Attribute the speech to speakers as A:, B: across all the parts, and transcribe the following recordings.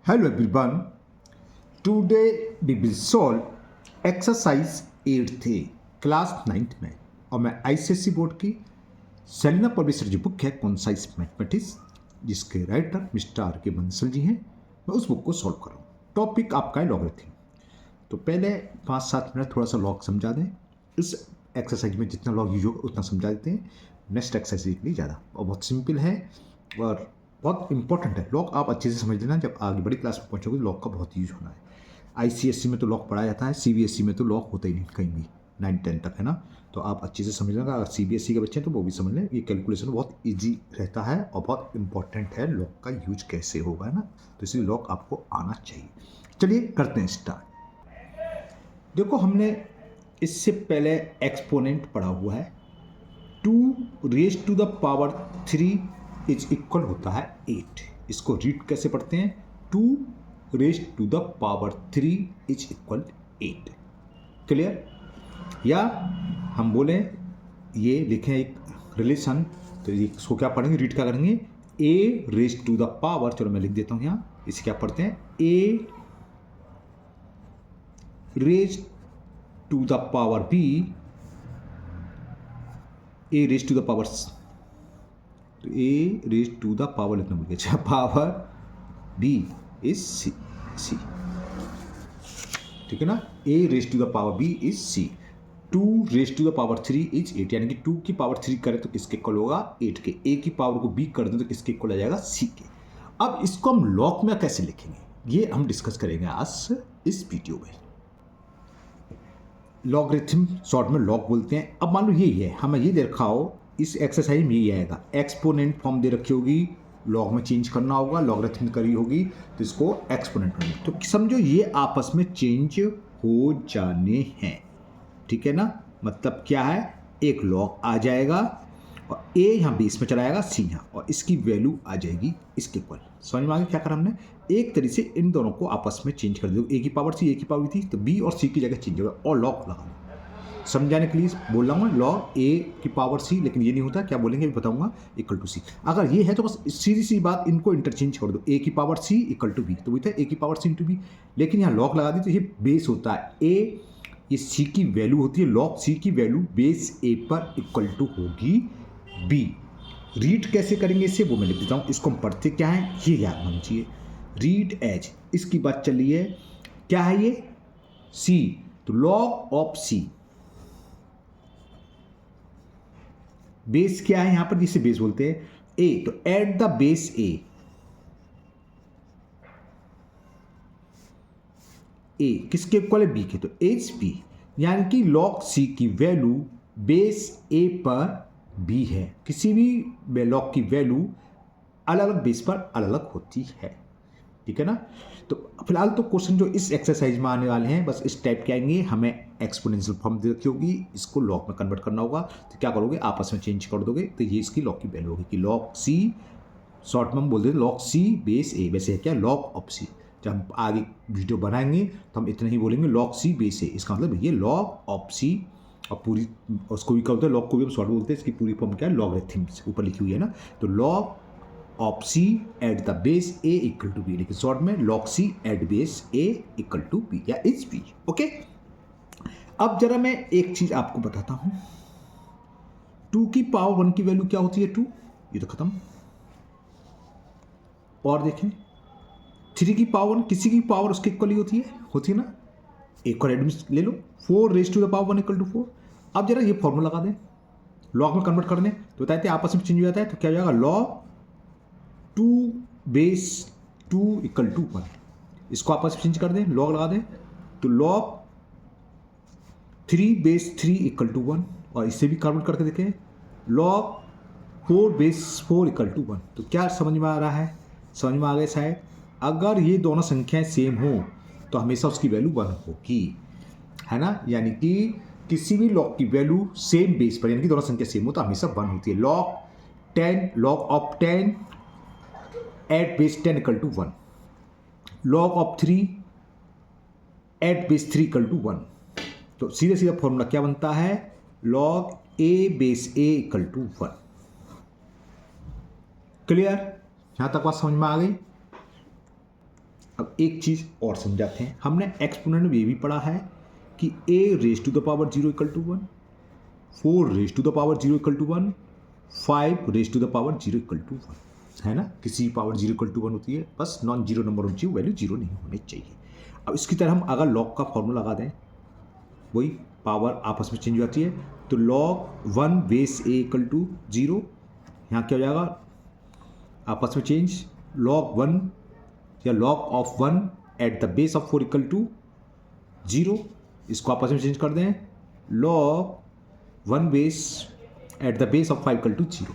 A: Hello everyone. Today we will solve exercise 8th class 9th में और मैं ICSC board की सेलिना पब्लिशर जो बुक है कॉन्साइज मैथमेटिक्स जिसके राइटर मिस्टर आर के बंसल जी हैं, मैं उस बुक को सॉल्व कर रहा हूँ। टॉपिक आपका है लॉगरिथम। तो पहले 5-7 मिनट थोड़ा सा लॉग समझा दें। इस एक्सरसाइज में जितना लॉग यूज होगा उतना समझा देते हैं। नेक्स्ट एक्सरसाइज के लिए ज़्यादा और बहुत सिंपल है और बहुत इंपॉर्टेंट है। लॉग आप अच्छे से समझ लेना, जब आगे बड़ी क्लास में पहुंचोगे लॉग का बहुत यूज होना है। आईसीएससी में तो लॉग पढ़ाया जाता है, सीबीएसई में तो लॉग होता ही नहीं कहीं भी, 9-10 तक है ना। तो आप अच्छे से समझ लेना। अगर सीबीएसई के बच्चे हैं तो वो भी समझ लें, ये कैलकुलेशन बहुत ईजी रहता है और बहुत इंपॉर्टेंट है लॉग का यूज कैसे होगा, है ना। तो इसलिए लॉग आपको आना चाहिए। चलिए करते हैं स्टार्ट। देखो हमने इससे पहले एक्सपोनेंट पढ़ा हुआ है। 2 raise to the power 3 is equal होता है 8। इसको रीड कैसे पढ़ते हैं? 2 raise to the power 3 is equal 8। Clear? या हम बोलें ये लिखें एक रिलेशन, तो इसको क्या पढ़ेंगे, रीड क्या करेंगे? ए रेज टू द पावर, चलो मैं लिख देता हूँ यहाँ, इसे क्या पढ़ते हैं? A raise to the power B, A raise to the power, तो A raise to the power लिखना भूल गया, power B is C, C, ठीक है ना। A raise to the power B is C. 2 raise to the power 3 is 8, यानी कि 2 की पावर 3 करें तो किसके इक्वल होगा? 8 के। ए की पावर को बी कर दें तो किसके इक्वल आ जाएगा? सी के। अब इसको हम लॉग में कैसे लिखेंगे ये हम डिस्कस करेंगे आज इस वीडियो में। लॉगरिथम शॉर्ट में लॉग बोलते हैं। अब मान लो ये है, हमें ये दे रखा हो, इस एक्सरसाइज में ये आएगा, एक्सपोनेंट फॉर्म दे रखी होगी, लॉग में चेंज करना होगा, लॉगरिथम करी होगी तो इसको एक्सपोनेंट में, तो समझो ये आपस में चेंज हो जाने हैं, ठीक है ना। मतलब क्या है, एक लॉग आ जाएगा और ए यहाँ बेस में चला जाएगा, सी यहाँ, और इसकी वैल्यू आ जाएगी इसके इक्वल। समझ में आ गया क्या करा हमने? एक तरीके से इन दोनों को आपस में चेंज कर दो, ए की पावर सी, ए की पावर थी, तो बी और सी की जगह चेंज होगा और लॉग लगा दो। समझाने के लिए बोल रहा हूँ लॉग ए की पावर सी, लेकिन ये नहीं होता, क्या बोलेंगे अभी बताऊंगा, इक्वल टू सी। अगर ये है तो बस सीधी सी बात, इनको इंटरचेंज कर दो, ए की power c equal to b, तो वही था ए की पावर सी इंटू बी। लेकिन यहाँ लॉग लगा दी तो ये बेस होता है ए, ये सी की वैल्यू होती है, लॉग सी की वैल्यू बेस ए पर इक्वल टू होगी बी। रीड कैसे करेंगे इसे वो मैं लिख देता हूँ। इसको हम पढ़ते क्या है ये याद होना चाहिए। रीड एज, इसकी बात चल रही है, क्या है ये? सी, तो लॉग ऑफ सी, बेस क्या है यहां पर, जिसे बेस बोलते हैं ए, तो एट द बेस ए, ए किसके इक्वल है? बी के, तो एच बी, यानी कि लॉग सी की वैल्यू बेस ए पर बी है। किसी भी लॉग की वैल्यू अलग अलग बेस पर अलग अलग होती है, ठीक है ना। तो फिलहाल तो क्वेश्चन जो इस एक्सरसाइज में आने वाले हैं बस इस टाइप के आएंगे। हमें एक्सपोनेंशियल फॉर्म दे रखी होगी, इसको लॉग में कन्वर्ट करना होगा, तो क्या करोगे, आपस में चेंज कर दोगे, तो ये इसकी लॉग की वैल्यू होगी कि लॉग सी, शॉर्ट में हम बोल देते लॉग सी बेस ए, वैसे है क्या, लॉग ऑफ सी। जब हम आगे वीडियो बनाएंगे तो हम इतना ही बोलेंगे लॉग सी बेस ए, इसका मतलब ये लॉग ऑफ सी, और पूरी उसको भी क्या होता है, लॉग को भी हम शॉर्ट बोलते हैं, इसकी पूरी फॉर्म क्या है, लॉगरिथम ऊपर लिखी हुई है ना। तो log of c at the base a equal to b, लेकिन शॉर्ट में log c at base a equal to b या इज बी। ओके, अब जरा मैं एक चीज आपको बताता हूं। 2 की पावर 1 की वैल्यू क्या होती है? 2, ये तो खत्म। और देखें 3 की पावर 1, किसी की पावर उसके इक्वल ही होती है ना। एक और एडमिट ले लो, 4 raise to the power 1 equal to 4। अब जरा ये फॉर्मूला लगा दें, लॉग में कन्वर्ट कर दें, तो बताते हैं आपस में चेंज हो जाता है, तो क्या हो जाएगा, लॉग 2 बेस 2 इक्वल टू 1। इसको आपस में चेंज कर दें, लॉग लगा दें, तो लॉग 3 बेस 3 इक्वल टू 1, और इससे भी कन्वर्ट करके देखें, लॉग 4 बेस 4 इक्वल टू 1। तो क्या समझ में आ रहा है? समझ में आ गया शायद। अगर ये दोनों संख्याएं सेम हो तो हमेशा उसकी वैल्यू 1 होगी, है ना। यानी कि किसी भी लॉग की वैल्यू सेम बेस पर, यानी कि दोनों संख्या सेम हो तो हमेशा 1 होती है। Log 10, log of 10 at base 10 equal to 1, log of 3 at base 3 equal to 1। तो सीधा सीधा फॉर्मूला क्या बनता है, log a base a equal to 1। Clear? यहां तक बात समझ में आ गई? अब एक चीज़ और समझाते हैं। हमने एक्सपोनेंट में ये भी पढ़ा है कि a raise to the power 0 equal to 1, 4 raise to the power 0 equal to 1, 5 raise to the power 0 equal to 1, है ना। किसी पावर 0 इक्वल टू 1 होती है, बस नॉन जीरो नंबर होनी चाहिए, वैल्यू 0 नहीं होनी चाहिए। अब इसकी तरह हम अगर लॉग का फॉर्मूला लगा दें, वही पावर आपस में चेंज हो जाती है, तो log 1 base a equal to 0, यहाँ क्या हो जाएगा आपस में चेंज, log 1 या log of 1 at the base of 4 equal to 0, इसको आपस में चेंज कर दें, log 1 base at the base of 5 equal to 0।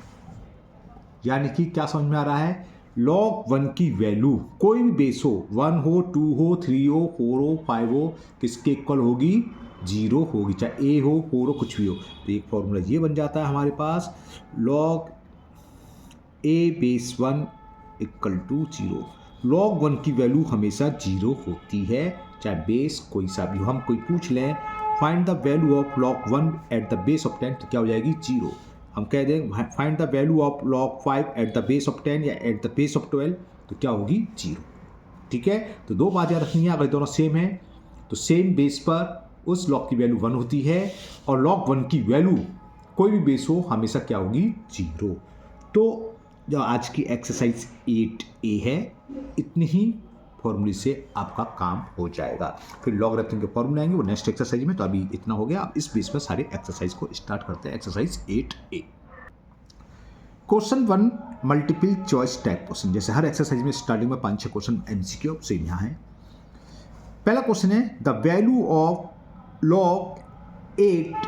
A: यानी कि क्या समझ में आ रहा है, log 1 की वैल्यू कोई भी बेस हो, 1 हो, 2 हो, 3 हो, 4 हो, 5 हो, किसके इक्वल होगी, 0 होगी, चाहे a हो, 4 हो, कुछ भी हो। तो एक फॉर्मूला ये बन जाता है हमारे पास, log a base 1 equal to 0। log 1 की वैल्यू हमेशा 0 होती है, चाहे बेस कोई सा भी हो। हम कोई पूछ लें find the value of log 1 at the base of 10, तो क्या हो जाएगी 0। हम कह दें find the value of log 5 eight the base of 10 या एट द बेस ऑफ 12, तो क्या होगी 0। ठीक है, तो दो बात याद रखनी है, अगर दोनों सेम है तो सेम बेस पर उस log की वैल्यू 1 होती है, और log 1 की वैल्यू कोई भी बेस हो हमेशा क्या होगी 0। तो जो आज की एक्सरसाइज 8A है, इतनी ही फॉर्मूले से आपका काम हो जाएगा। फिर लॉगरिथम के फॉर्मूले आएंगे वो नेक्स्ट एक्सरसाइज में। तो अभी इतना हो गया, अब इस बेस पर सारे एक्सरसाइज को स्टार्ट करते हैं। Exercise 8A, question 1 multiple choice type question. जैसे हर एक्सरसाइज में स्टार्टिंग में 5-6 क्वेश्चन MCQ सेम यहाँ है। पहला क्वेश्चन है the value of log 8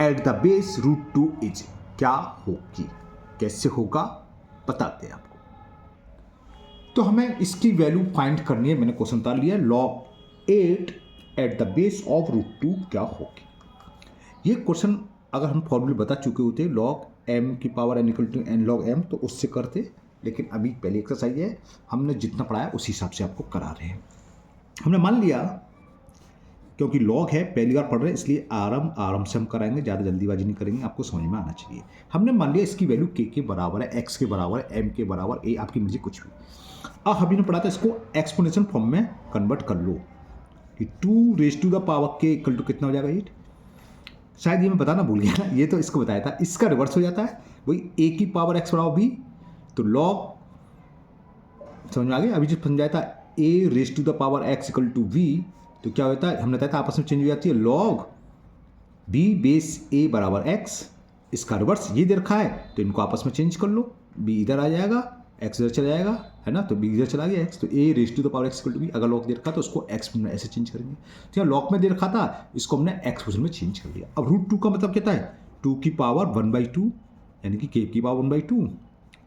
A: at the base root 2 is, क्या होगी, कैसे होगा बताते हैं आपको। तो हमें इसकी वैल्यू फाइंड करनी है। मैंने क्वेश्चन उतार लिया, log 8 at the base of root 2 क्या होगी। ये क्वेश्चन अगर हम फॉर्मूले बता चुके होते log m की power n equal to n log m, तो उससे करते, लेकिन अभी पहली एक्सरसाइज है, हमने जितना पढ़ा है उसी हिसाब से आपको करा रहे हैं। हमने मान लिया, क्योंकि लॉग है पहली बार पढ़ रहे हैं, इसलिए आराम से हम कराएंगे, ज़्यादा जल्दीबाजी नहीं करेंगे, आपको समझ में आना चाहिए। हमने मान लिया इसकी वैल्यू k के बराबर है, x के बराबर है, m के बराबर, a आपकी मर्जी कुछ भी। अब हमने पढ़ा था इसको एक्सपोनेंशियल फॉर्म में कन्वर्ट कर लो कि 2 raise to the power k equal to कितना हो जाएगा 8। शायद ये मैं बताना भूल गया ना, ये तो इसको बताया था, इसका रिवर्स हो जाता है, वही a की पावर x बराबर b, तो लॉग समझ में आ गया। अभी जो समझाया था a raise to the power x equal to v, तो क्या होता है, हमने बताया था आपस में चेंज हो जाती है, log b बेस a बराबर x, इसका रिवर्स ये दे रखा है, तो इनको आपस में चेंज कर लो, b इधर आ जाएगा, x इधर चला जाएगा, है ना, तो b इधर चला गया x, तो a raise to the power x equal to b। अगर log दे रखा तो उसको x में ऐसे चेंज करेंगे। तो यहाँ log में दे रखा था, इसको हमने x पोजिशन में चेंज कर लिया। अब रूट 2 का मतलब क्या है, 2 की पावर 1/2, यानी कि k की पावर 1/2,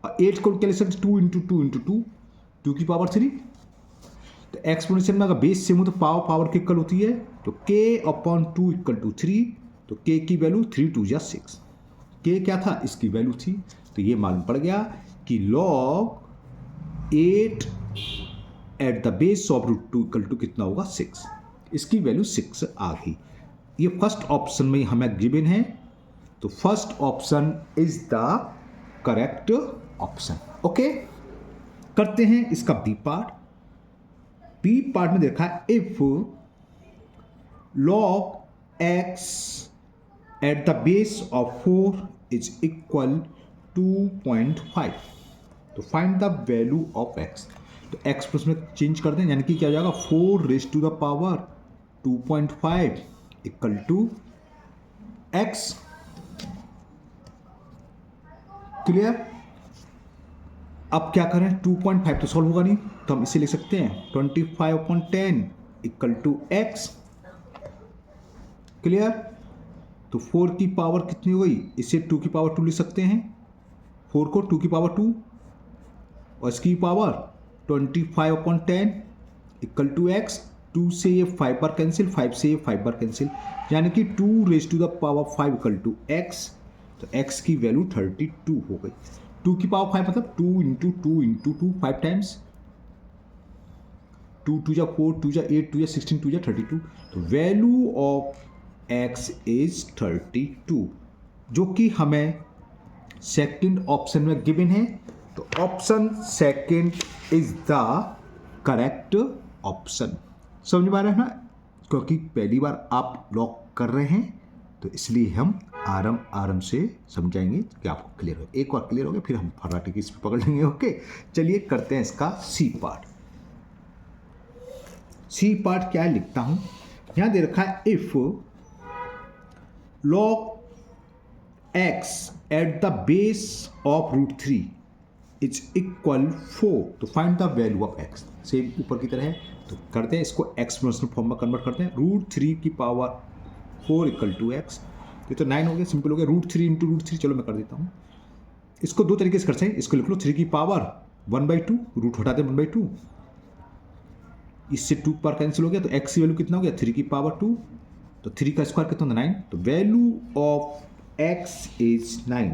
A: और 8 को क्या लिख सकते 2 इंटू 2 इंटू 2, 2 की पावर 3। तो एक्सपोनेंशियल में अगर बेस सेम हो तो पावर के इक्वल होती है, तो k अपॉन 2 इक्वल टू 3, तो k की वैल्यू 3 2 जा 6, k क्या था, इसकी वैल्यू थी। तो ये मालूम पड़ गया कि log 8 at the base of root 2 equal to कितना होगा 6, इसकी वैल्यू 6 आ गई। ये फर्स्ट ऑप्शन में हमें गिवन है, तो first option is the correct option. Okay, करते हैं इसका बी पार्ट। बी पार्ट में देखा है if log x at the base of 4 is equal 2.5, तो find the value of x। तो x प्लस में चेंज कर दें, यानी कि क्या हो जाएगा 4 raise to the power 2.5 equal to x। Clear. अब क्या करें, 2.5 तो सॉल्व होगा नहीं, तो हम इसे लिख सकते हैं 25/10 इक्वल टू x। क्लियर। तो 4 की पावर कितनी हो गई, इसे 2 की पावर 2 लिख सकते हैं, 4 को 2 की पावर 2 और इसकी पावर 25/10 इक्वल टू x। 2 से ये 5 बार कैंसिल, 5 से ये 5 बार कैंसिल, यानी कि 2 raise to the power 5 equal to x। तो x की वैल्यू 32 हो गई। 2 की पावर 5 मतलब 2 इंटू 2 इंटू 2, 5 टाइम्स, 2 2 जा 4, 2 जा 8, 2 जा 16, 2 जा 32। तो वैल्यू ऑफ x इज 32, जो कि हमें सेकंड ऑप्शन में गिवन है। तो option second is the correct option. समझ में आ रहा है ना, क्योंकि पहली बार आप लॉक कर रहे हैं तो इसलिए हम आराम से समझाएंगे कि आपको क्लियर हो। एक बार क्लियर हो गया फिर हम फर्राटे की स्पीड पकड़ लेंगे। ओके, चलिए करते हैं इसका सी पार्ट। सी पार्ट क्या है लिखता हूं, यहां दे रखा है if log x at the base of √3 is equal 4 तो find the value of x। Same ऊपर की तरह है तो करते हैं इसको एक्सपोनेंशियल फॉर्म में कन्वर्ट करते हैं। √3 की पावर 4 इक्वल टू x, ये तो 9 हो गया, सिंपल हो गया। √3 इंटू √3, चलो मैं कर देता हूँ इसको दो तरीके से कर सकते हैं। इसको लिख लो 3 की पावर 1/2, रूट हटाते 1/2, इससे 2 पर कैंसिल हो गया तो x की वैल्यू कितना हो गया 3 की पावर 2, तो 3 का स्क्वायर कितना 9, तो वैल्यू ऑफ x इज 9,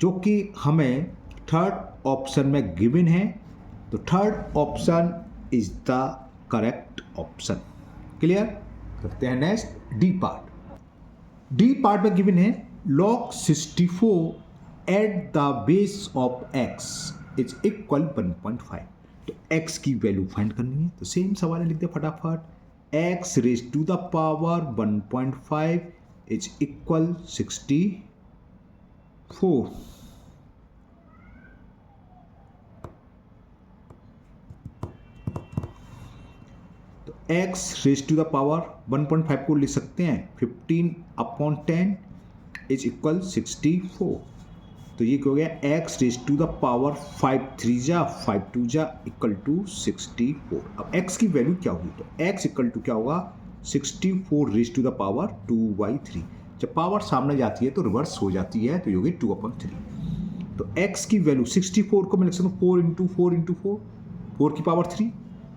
A: जो कि हमें थर्ड ऑप्शन में गिवन है। तो third option is the correct option. Clear, करते हैं next D part. D part में गिवन है log 64 eight the base of x is equal 1.5, तो x की वैल्यू फाइंड करनी है। तो सेम सवाल लिख दे फटाफट, x raise to the power 1.5 is equal 64। तो x raise to the power 1.5 को लिख सकते हैं 15/10 इज इक्वल 64। तो ये क्या हो गया, x raise to the power 5 3 जा 5 2 जा इक्वल टू 64। अब x की वैल्यू क्या होगी, तो x इक्वल टू क्या होगा 64 रेज टू द पावर 2/3। जब पावर सामने जाती है तो रिवर्स हो जाती है, तो ये होगी 2/3। तो x की वैल्यू 64 को मैं लिख सकता हूँ 4 इंटू 4 इंटू 4, 4 की पावर 3,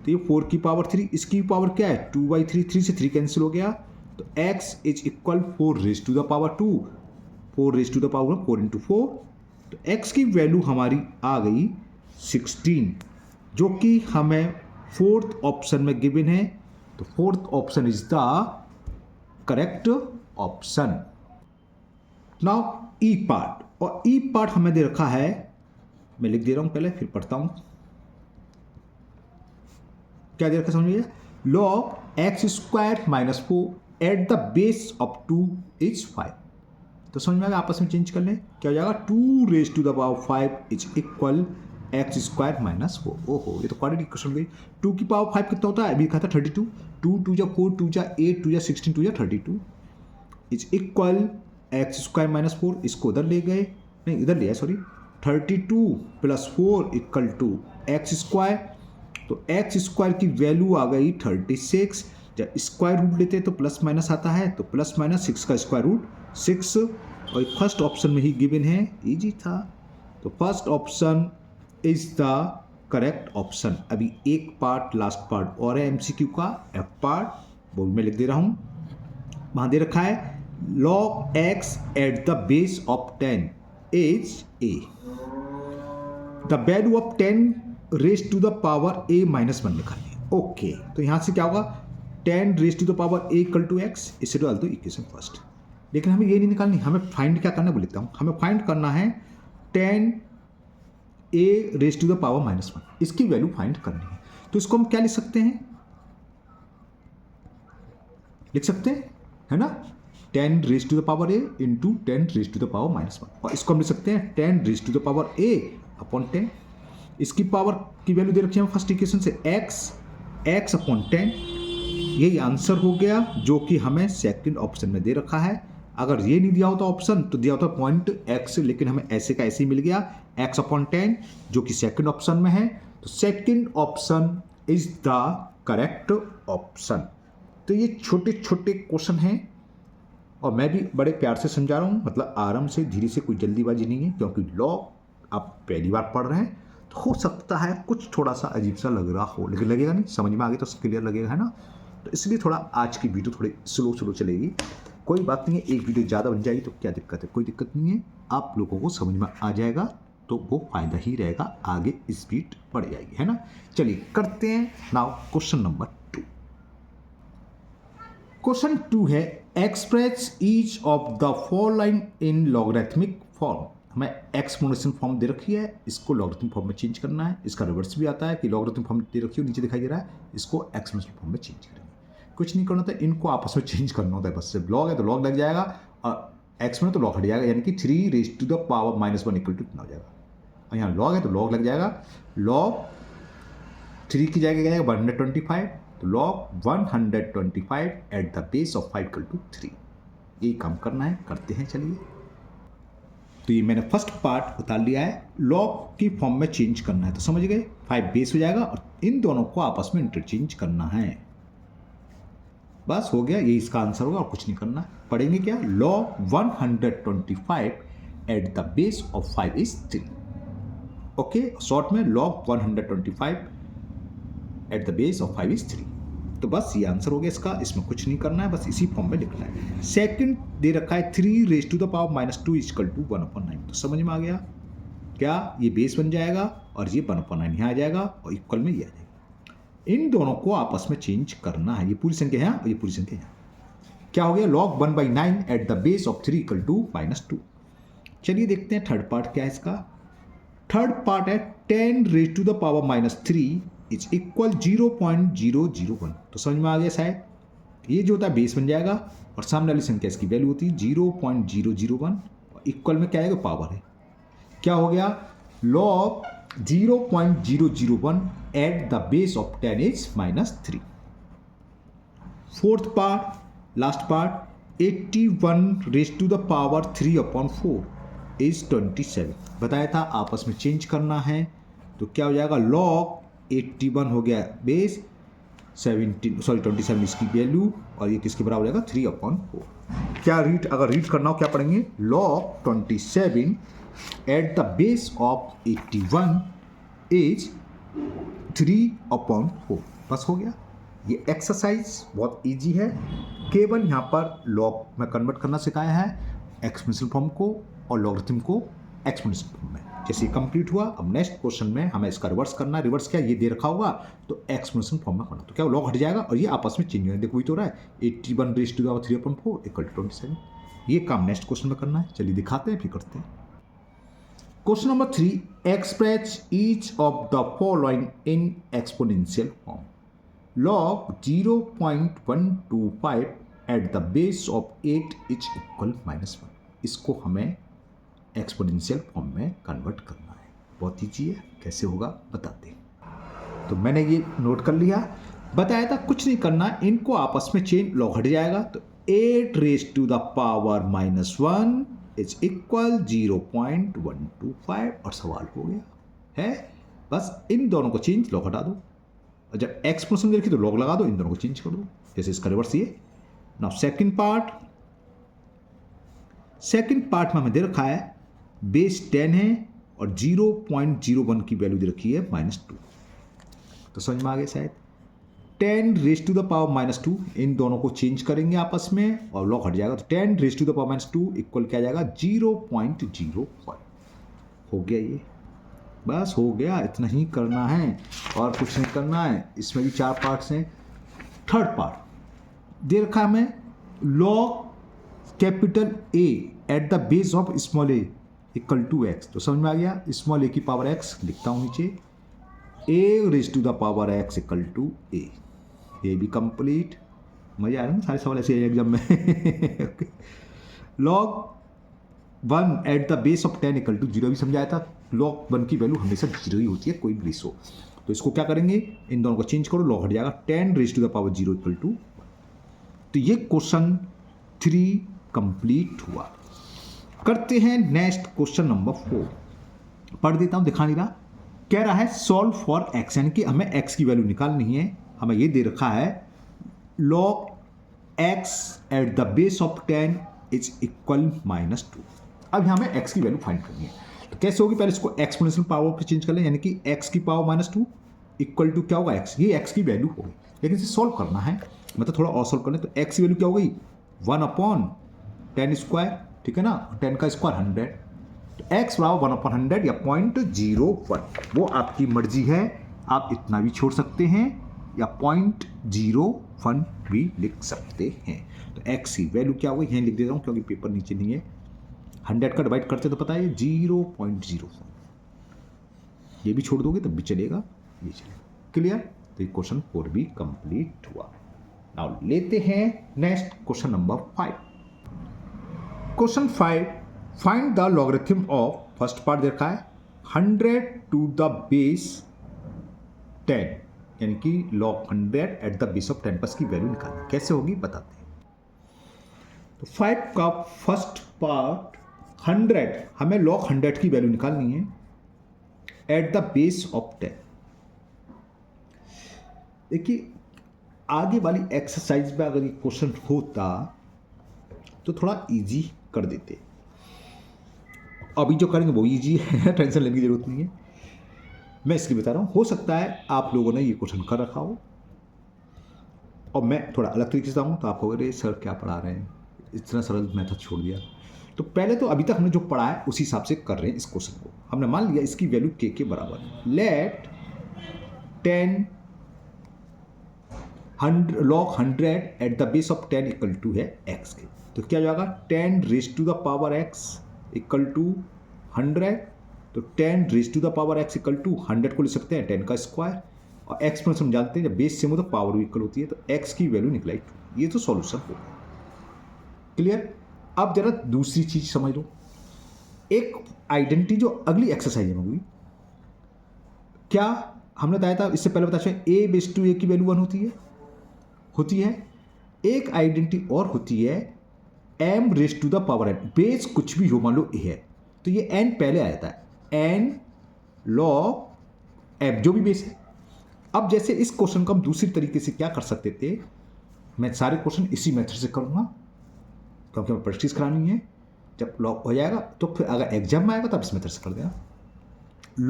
A: तो ये 4 की पावर 3, इसकी पावर क्या है 2/3, 3 से 3 कैंसिल हो गया, तो x is equal 4 raise to the power 2, 4 raise to the power 4 into 4, तो x की वैल्यू हमारी आ गई 16, जो कि हमें फोर्थ ऑप्शन में गिवन है। तो fourth option is the correct option. Now E part, और ई पार्ट हमें दे रखा है, मैं लिख दे रहा हूं पहले फिर पढ़ता हूं क्या दे रखा समझिए, log x² - 4 eight the base of 2 is 5। तो समझ में आएगा, आपस में चेंज कर लें, क्या हो जाएगा 2 raise to the power 5 is equal x² - 4। ओहो, ये तो क्वाड्रेटिक इक्वेशन गई। 2 की पावर 5 कितना होता है, अभी लिखा था 32, 2 2 जा 4, 2 जा 8, 2 जा 16, 2 जा 32 इज इक्वल x² - 4, इसको उधर ले गए, नहीं इधर लिया सॉरी, 32 + 4 इक्वल टू x²। तो x² की वैल्यू आ गई 36, जब स्क्वायर रूट लेते हैं तो प्लस माइनस आता है, तो प्लस माइनस 6 का स्क्वायर रूट 6, और फर्स्ट ऑप्शन में ही गिवन है, इजी था। तो first option is the correct option. अभी एक पार्ट लास्ट पार्ट और है एमसीक्यू का, एफ पार्ट, वो मैं लिख दे रहा हूं, वहां दे रखा है log x at the base of 10 is a, the value of 10 raise to the power a - 1 निकालिए। ओके, तो यहां से क्या होगा 10 raise to the power a equal to x, इसे डाल दो इक्वेशन फर्स्ट। लेकिन हमें ये नहीं निकालनी, हमें फाइंड क्या करना है वो लिखता हूं, हमें फाइंड करना है 10a raise to the power -1, इसकी वैल्यू फाइंड करनी है। तो इसको हम क्या लिख सकते हैं, लिख सकते हैं है ना, 10 raise to the power a into 10 raise to the power -1, और इसको हम लिख सकते हैं 10 raise to the power a upon 10। इसकी पावर की वैल्यू दे रखी है फर्स्ट इक्वेशन से x अपॉन 10, यही आंसर हो गया जो कि हमें सेकंड ऑप्शन में दे रखा है। अगर ये नहीं दिया होता ऑप्शन तो दिया होता पॉइंट x, लेकिन हमें ऐसे का ऐसे ही मिल गया x अपॉन 10 जो कि सेकंड ऑप्शन में है। तो second option is the correct option. तो ये छोटे छोटे क्वेश्चन हैं और मैं भी बड़े प्यार से समझा रहा हूँ, मतलब आराम से धीरे से, कोई जल्दीबाजी नहीं है, क्योंकि लॉ आप पहली बार पढ़ रहे हैं तो हो सकता है कुछ थोड़ा सा अजीब सा लग रहा हो, लेकिन लगेगा नहीं, समझ में आ गया तो क्लियर लगेगा, है ना। तो इसलिए थोड़ा आज की वीडियो थोड़ी स्लो चलेगी, कोई बात नहीं है, एक वीडियो ज़्यादा बन जाएगी तो क्या दिक्कत है, कोई दिक्कत नहीं है, आप लोगों को समझ में आ जाएगा तो वो फायदा ही रहेगा, आगे स्पीड बढ़ जाएगी, है ना। चलिए करते हैं नाउ क्वेश्चन नंबर 2। क्वेश्चन 2 है express each of the following in logarithmic form. हमें एक्सपोनेंशियल फॉर्म दे रखी है, इसको लॉगरिथम फॉर्म में चेंज करना है। इसका रिवर्स भी आता है कि लॉगरिथम फॉर्म दे रखी है नीचे दिखाई दे रहा है, इसको एक्सपोनेंशियल फॉर्म में चेंज करेंगे। कुछ नहीं करना होता, इनको आपस में चेंज करना होता है बस। जब लॉग है तो लॉग लग जाएगा और एक्स में तो लॉग हट जाएगा, यानी कि 3 raise to the power -1 equal to इतना हो जाएगा। और यहाँ लॉग है तो लॉग लग जाएगा, लॉग 3 की जगह जाएगा 125, तो log 125 at the base of 5 equal to 3। यही काम करना है, करते हैं चलिए। तो ये मैंने फर्स्ट पार्ट उतार लिया है, लॉग की फॉर्म में चेंज करना है, तो समझ गए 5 बेस हो जाएगा और इन दोनों को आपस में इंटरचेंज करना है। बस हो गया, ये इसका आंसर होगा और कुछ नहीं करना। पढ़ेंगे क्या, log 125 at the base of 5 is 3। Okay, short में log 125 at the base of 5 is 3। तो बस ये आंसर हो गया इसका, इसमें कुछ नहीं करना है, बस इसी फॉर्म में लिखना है। सेकंड दे रखा है 3 raise to the power -2 equal to 1/9। तो समझ में आ गया क्या, ये बेस बन जाएगा और ये 1/9 यहाँ आ जाएगा और इक्वल में ये आ जाएगा। इन दोनों को आपस में चेंज करना है, ये पूरी संख्या है और ये पूरी संख्या है। क्या हो गया, log 1/9 at the base of 3 equal to -2। चलिए देखते हैं थर्ड पार्ट क्या है इसका। थर्ड पार्ट है 10 raise to the power -3 is equal 0.001। तो समझ में आ गया शायद, ये जो होता है बेस बन जाएगा और सामने वाली संख्या इसकी वैल्यू होती है 0.001 और इक्वल में क्या है, पावर है। क्या हो गया, log 0.001 at the base of 10 is -3। Fourth part, last part, 81 raise to the power 3/4 is 27। बताया था आपस में चेंज करना है, तो क्या हो जाएगा, log 81 हो गया बेस, 27 इसकी वैल्यू और ये किसके बराबर हो जाएगा, 3/4। क्या अगर रीड करना हो क्या पढ़ेंगे, log 27 eight the base of 81 is 3/4। बस हो गया। ये एक्सरसाइज बहुत इजी है, केवल यहाँ पर लॉग में कन्वर्ट करना सिखाया है, एक्सपोनेंशियल फॉर्म को और लॉगरिथम को एक्सपोनेंशियल फॉर्म में। जैसे कंप्लीट हुआ, अब नेक्स्ट क्वेश्चन में हमें इसका रिवर्स करना है। रिवर्स क्या, ये दे रखा होगा तो एक्सपोनेंशियल फॉर्म में करना, तो क्या लॉग हट जाएगा और ये आपस में चेंज होगा। देखो वही तो रहा है, 81 raise to the power 3/4 equal to 27। ये काम नेक्स्ट क्वेश्चन में करना है, चलिए दिखाते हैं फिर करते हैं। Question number 3, express each of the following in exponential form. log 0.125 at the base of 8 is equal -1। इसको हमें एक्सपोनेंशियल फॉर्म में कन्वर्ट करना है, बहुत ईजी है, कैसे होगा बताते हैं। तो मैंने ये नोट कर लिया, बताया था कुछ नहीं करना, इनको आपस में चेंज, लॉग हट जाएगा तो 8 raise to the power -1 is equal 0.125 और सवाल हो गया है। बस इन दोनों को चेंज, लॉग हटा दो, और जब एक्सपोनेंशियल में देखिए तो लॉग लगा दो, इन दोनों को चेंज कर दो। जैसे इसका रिवर्स ये। नाउ सेकंड पार्ट में हमें दे रखा है बेस 10 है और 0.01 की वैल्यू दे रखी है -2। तो समझ में आ गया शायद, 10 रेज़ टू द पावर -2, इन दोनों को चेंज करेंगे आपस में और लॉग हट जाएगा, तो 10 raise to the power -2 equal क्या जाएगा, 0.05। हो गया ये, बस हो गया, इतना ही करना है और कुछ नहीं करना है। इसमें भी 4 पार्ट्स हैं। थर्ड पार्ट दे रखा है हमें, log capital A at the base of small a equal to x। तो समझ में आ गया, स्मॉल a की पावर x लिखता हूँ नीचे, a raise to the power x equal to a। ये भी कंप्लीट, मजा आ रहा है ना, सारे सवाल ऐसे एग्जाम में। log 1 at the base of 10 equal to 0 भी समझाया था, log 1 की वैल्यू हमेशा 0 ही होती है, कोई भी बेस हो। तो इसको क्या करेंगे, इन दोनों को चेंज करो, लॉग हट जाएगा, 10 raise to the power 0 equal to. तो ये क्वेश्चन 3 कंप्लीट हुआ। करते हैं नेक्स्ट क्वेश्चन नंबर 4। पढ़ देता हूँ, दिखा नहीं रहा। कह रहा है सॉल्व फॉर x, यानी कि हमें x की वैल्यू निकालनी है। हमें ये दे रखा है log x at the base of 10 is equal -2। अब हमें x की वैल्यू फाइंड करनी है, तो कैसे होगी, पहले इसको एक्सपोनेंशियल पावर पे चेंज कर लें, यानी कि x की पावर -2 इक्वल टू क्या होगा, x, ये x की वैल्यू होगी। लेकिन इसे सॉल्व करना है, मतलब थोड़ा और सॉल्व करना है, तो x की वैल्यू क्या हो गई, 1/10², ठीक है ना, 10 का स्क्वायर 100, तो x बराबर 1/100 या 0.01। वो आपकी मर्जी है, आप इतना भी छोड़ सकते हैं या 0.01 भी लिख सकते हैं। तो x की वैल्यू क्या होगी, यहीं लिख देता हूँ क्योंकि पेपर नीचे नहीं है, 100 का डिवाइड करते तो पता है 0.04, ये भी छोड़ दोगे तब भी चलेगा, ये चलेगा। क्लियर? तो ये क्वेश्चन 4 भी कंप्लीट हुआ। नाउ लेते हैं next question number 5। Question 5, find the logarithm of, first part देखा है 100 टू द बेस 10, यानी कि log 100 at the base of 10 plus की वैल्यू निकालना कैसे होगी बताते हैं। तो 5 का फर्स्ट पार्ट 100, हमें log 100 की वैल्यू निकालनी है एट द बेस ऑफ 10। देखिए आगे वाली एक्सरसाइज में अगर ये क्वेश्चन होता तो थोड़ा इजी कर देते, अभी जो करेंगे वो इजी है, टेंशन लेने की जरूरत नहीं है। मैं इसलिए बता रहा हूँ, हो सकता है आप लोगों ने ये क्वेश्चन कर रखा हो और मैं थोड़ा अलग तरीके से आऊँ तो आप कहोगे सर क्या पढ़ा रहे हैं, इतना सरल मेथड छोड़ दिया। तो पहले तो अभी तक हमने जो पढ़ा है उसी हिसाब से कर रहे हैं इस क्वेश्चन को। हमने मान लिया इसकी वैल्यू के बराबर है, let 10 log 100 at the base of 10 equal to है x के। तो क्या जाएगा 10 raise to the power x equal to 100, तो 10 raise to the power x equal to 100 को ले सकते हैं 10 का स्क्वायर, और एक्सपोनेंट हम जानते हैं जब बेस सेम हो तो पावर भी इक्वल होती है, तो x की वैल्यू निकलाई 2। ये तो सॉल्यूशन होगा। क्लियर? अब जरा दूसरी चीज समझ लो, एक आइडेंटिटी जो अगली एक्सरसाइज में होगी, क्या हमने बताया था इससे पहले बताया a बेस टू a की वैल्यू 1 होती है। एक आइडेंटिटी और होती है m raise to the power n, base कुछ भी हो, मान लो a है तो ये n पहले आ जाता है, n log m जो भी बेस है। अब जैसे इस क्वेश्चन को हम दूसरी तरीके से क्या कर सकते थे, मैं सारे क्वेश्चन इसी मेथड से करूंगा क्योंकि हमें प्रैक्टिस करानी है। जब लॉग हो जाएगा तो फिर अगर एग्जाम में आएगा तब इस मेथड से कर देना।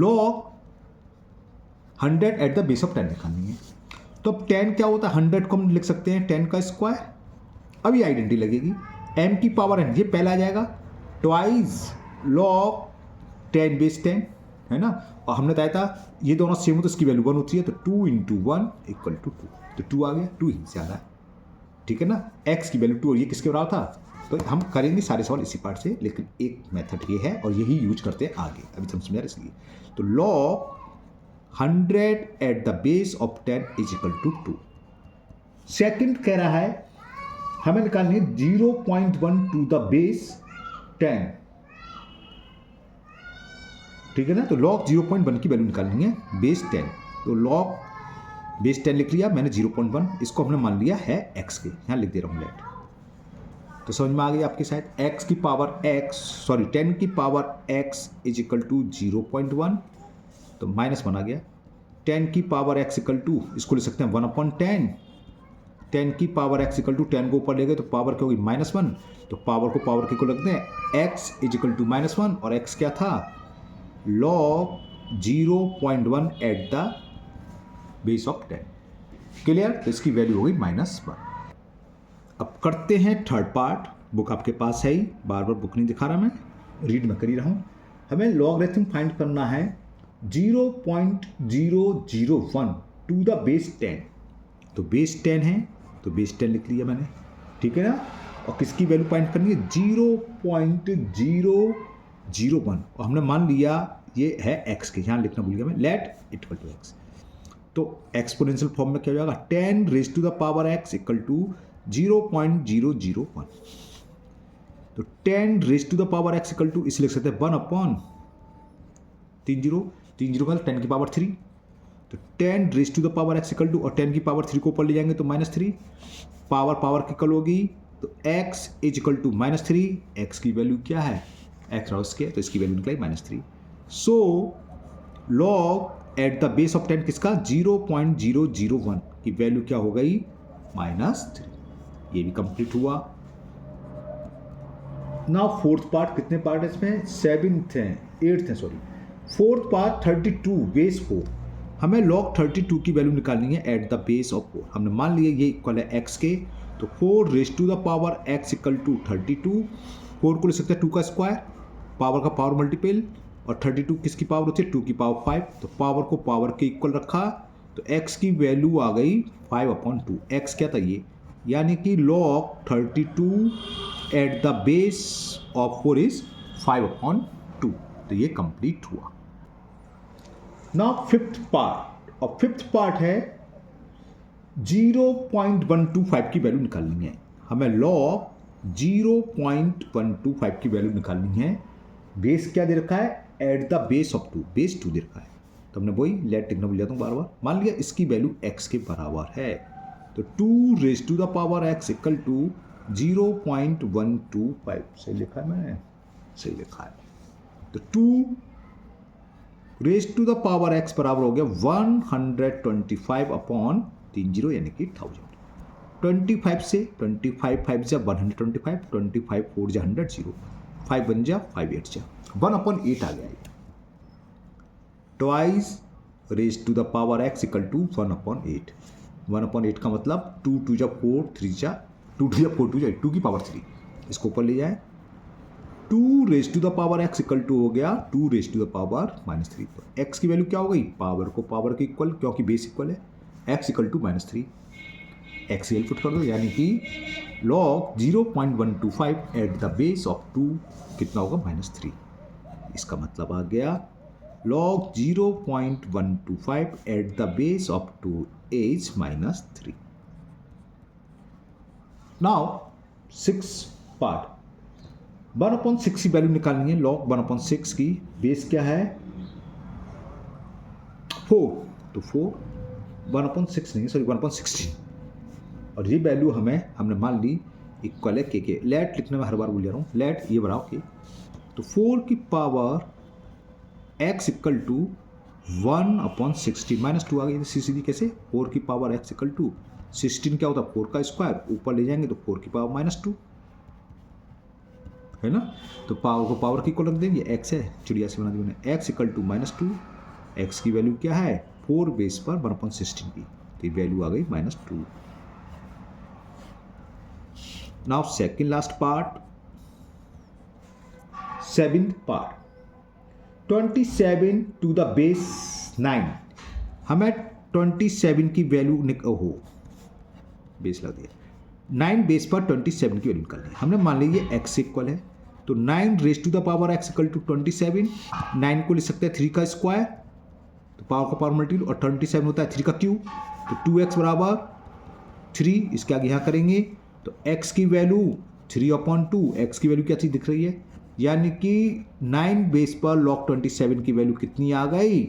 A: log 100 at the base of 10 निकालनी है, तो अब 10 क्या होता है, 100 को हम लिख सकते हैं 10 का स्क्वायर। अब ये आइडेंटिटी लगेगी m की पावर n, ये पहला आ जाएगा ट्वाइस log 10 बेस 10, है ना। और हमने बताया था ये दोनों सेम हो तो इसकी वैल्यू 1 होती है, तो 2 इंटू 1 इक्वल टू 2, तो 2 आ गया, 2 ही से आ रहा है, ठीक है ना। x की वैल्यू 2 और ये किसके बराबर था, तो हम करेंगे सारे सवाल इसी पार्ट से, लेकिन एक मेथड ये है और यही यूज करते हैं आगे, अभी हम समझा रहे इसलिए। तो log 100 at the base of 10 is equal to 2। Second कह रहा है हमें निकालनी है 0.1 टू द बेस 10, ठीक है ना। तो log 0.1 की वैल्यू निकालनी है बेस 10, तो log बेस 10 लिख लिया मैंने 0.1, इसको हमने मान लिया है x के, यहां लिख दे रहा हूं लेट। तो समझ में आ गई आपके शायद, x की पावर x, सॉरी 10 की power x is equal to 0.1, तो -1 आ गया। 10 की पावर x इक्वल टू, इसको ले सकते हैं 1/10, 10 की पावर x इक्वल टू 10 को ऊपर ले गए तो पावर क्या होगी -1, तो पावर को पावर के को रखते हैं, x इज इक्वल टू -1 और x क्या था log 0.1 eight the base of 10। Clear? तो इसकी वैल्यू होगी -1। अब करते हैं थर्ड पार्ट, बुक आपके पास है ही, बार बार बुक नहीं दिखा रहा मैं, रीड में कर ही रहा हूँ। हमें लॉगरिथम फाइंड करना है 0.001 टू द बेस 10, तो बेस 10 है तो बेस 10 लिख लिया मैंने, ठीक है ना। और किसकी वैल्यू फाइंड करनी है 0.001, और हमने मान लिया ये है x के, यहाँ लिखना भूल गया मैं, लेट इक्वल टू x, तो एक्सपोनेंशियल फॉर्म में क्या हो जाएगा 10 raise to the power x equal to 0.001, तो 10 raise to the power x equal to इसे लिख सकते हैं 1/30 का 10 की पावर 3, तो 10 raise to the power x equal to, और 10 की पावर 3 को ऊपर ले जाएंगे तो -3, पावर की इक्वल होगी, तो x is equal to -3, x की वैल्यू क्या है x रॉस के, तो इसकी वैल्यू निकलाई -3। So log at the base of 10 किसका 0.001 की वैल्यू क्या हो गई -3। ये भी कंप्लीट हुआ। नाउ फोर्थ पार्ट, कितने पार्ट है इसमें 7th हैं 8th हैं सॉरी, फोर्थ पार्ट 32 बेस 4, हमें log 32 की वैल्यू निकालनी है एट द बेस ऑफ 4। हमने मान लिया ये इक्वल है x के, तो 4 raise to the power x equal to 32, 4 को ले सकते हैं 2 का स्क्वायर, पावर का पावर मल्टीपल, और 32 किसकी पावर होती है 2 की पावर 5, तो पावर को पावर के इक्वल रखा, तो x की वैल्यू आ गई 5/2। x क्या था ये, यानी कि log 32 eight the base of 4 is 5/2। तो ये कंप्लीट हुआ। नाउ फिफ्थ पार्ट, और फिफ्थ पार्ट है 0.125 की वैल्यू निकालनी है। हमें लॉग 0.125 की वैल्यू निकालनी है। बेस क्या दे रखा है? Eight the base of 2, base 2 दे रखा है। तो हमने वही लेट लिखना भूल जाता हूँ बार बार। मान लिया इसकी वैल्यू x के बराबर है, तो 2 raise to the power x equal to 0.125। सही लिखा है मैंने? सही लिखा है। तो 2 raise to the power x बराबर हो गया 125/30 यानी कि 1000। 25 से 25 5 जा 125, 25 4 जा 100, 0 5 1 जा 5 8 जा 1/8 आ गया। Twice raise to the power x equal to 1/8। 1/8 का मतलब 2 2 जा 4, 3 जा 2 2 जा 4 2 जा 2 की पावर 3। इसको ऊपर ले जाए, 2 raise to the power x equal to हो गया 2 रेज टू द पावर -3। तो x की वैल्यू क्या हो गई? पावर को पावर के इक्वल, क्योंकि बेस इक्वल है। x इक्वल टू -3, x एल पुट कर दो, यानी कि log 0.125 at the base of 2 कितना होगा? -3। इसका मतलब आ गया log 0.125 at the base of 2 is -3. Now 6 part, 1/6 की वैल्यू निकालनी है। log 1/6 की बेस क्या है? 4, तो 4 1/6 नहीं, सॉरी 1/16, और ये वैल्यू हमने मान ली इक्वल है के। लेट लिखने में हर बार भूल जा रहा हूँ। लेट ये बढ़ाओ के, तो 4 की पावर x इक्वल टू 1/16 -2 आ गई सीधी। कैसे? 4 की पावर x इक्वल टू 16 क्या होता है? 4 का स्क्वायर, ऊपर ले जाएंगे तो 4 की पावर -2 है ना। तो पावर को पावर की इक्वल रख देंगे। x है, चिड़िया से बना दी मैंने। x इक्वल टू -2, x की वैल्यू क्या है? 4 बेस पर 1/16 की, तो वैल्यू आ गई -2। Now second last part, 7th part, 27 to the base 9। हमें 27 की वैल्यू बेस लग दिया, 9 बेस पर 27 की वैल्यू निकालनी है। हमने मान ली x इक्वल है, तो 9 raise to the power x equal to 27। 9 को लिख सकते हैं 3 का स्क्वायर, तो पावर का पावर मल्टीपल, और 27 होता है 3 का क्यूब, तो 2x बराबर 3। इसके आगे यहाँ करेंगे तो x की वैल्यू 3/2, x की वैल्यू क्या चीज दिख रही है? यानी कि 9 बेस पर log 27 की वैल्यू कितनी आ गई?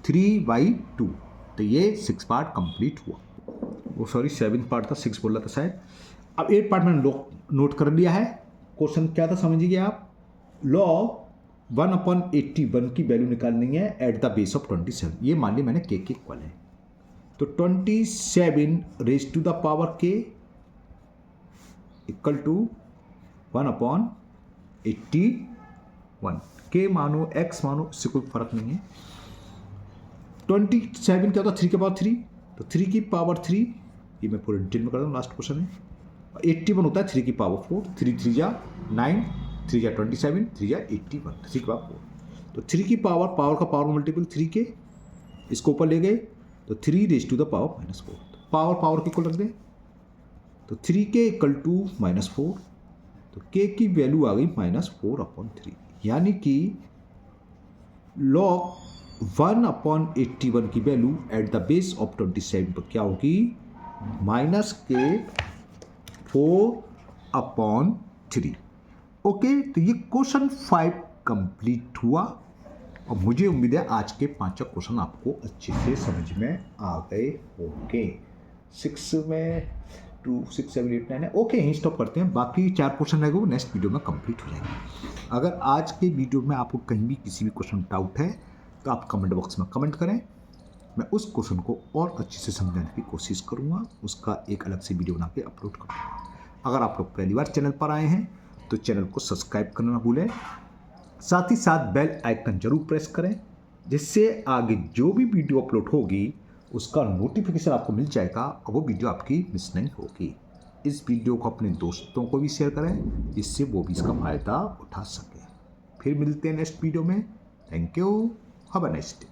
A: 3/2। तो ये 6 पार्ट कंप्लीट हुआ। वो सॉरी 7 पार्ट था, 6 बोल रहा था शायद। अब 8 पार्ट मैंने नोट कर लिया है। क्वेश्चन क्या था समझिए आप। log 1/81 की वैल्यू निकालनी है एट द बेस ऑफ 27। ये मान लिया मैंने के इक्वल है, तो 27 रेज टू द पावर के इक्वल टू 1/81। के मानो x मानो, इससे कोई फर्क नहीं है। 27 क्या होता है? 3 के पावर 3, तो 3 की पावर 3, ये मैं पूरे डिटेल में कर रहा हूँ, लास्ट क्वेश्चन है। 81 होता है 3 की पावर 4, 3 3 जा 9, 3 जा 27, 3 जा 81, 3 की पावर 4। तो 3 की पावर का पावर मल्टीपल 3 के, इसको ऊपर ले गए तो 3 raise to the power -4। Power के इक्वल रख दें, तो 3 के इक्वल टू -4, तो k की वैल्यू आ गई -4/3। यानी कि log 1/81 की value eight the base of 27 पर क्या होगी? -4/3। ओके, तो ये क्वेश्चन 5 कंप्लीट हुआ, और मुझे उम्मीद है आज के 5 क्वेश्चन आपको अच्छे से समझ में आ गए होंगे। 6 में 2 6 7 8 9 है। ओके, यहीं स्टॉप करते हैं। बाकी 4 क्वेश्चन रहेंगे वो नेक्स्ट वीडियो में कंप्लीट हो जाएंगे। अगर आज के वीडियो में आपको कहीं भी किसी भी क्वेश्चन डाउट है तो आप कमेंट बॉक्स में कमेंट करें, मैं उस क्वेश्चन को और अच्छे से समझाने की कोशिश करूँगा, उसका एक अलग से वीडियो बना के अपलोड करूँगा। अगर आप लोग पहली बार चैनल पर आए हैं तो चैनल को सब्सक्राइब करना ना भूलें, साथ ही साथ बेल आइकन जरूर प्रेस करें, जिससे आगे जो भी वीडियो अपलोड होगी उसका नोटिफिकेशन आपको मिल जाएगा और वो वीडियो आपकी मिस नहीं होगी। इस वीडियो को अपने दोस्तों को भी शेयर करें, जिससे वो भी इसका फ़ायदा उठा सकें। फिर मिलते हैं नेक्स्ट वीडियो में। Thank you, have a nice day.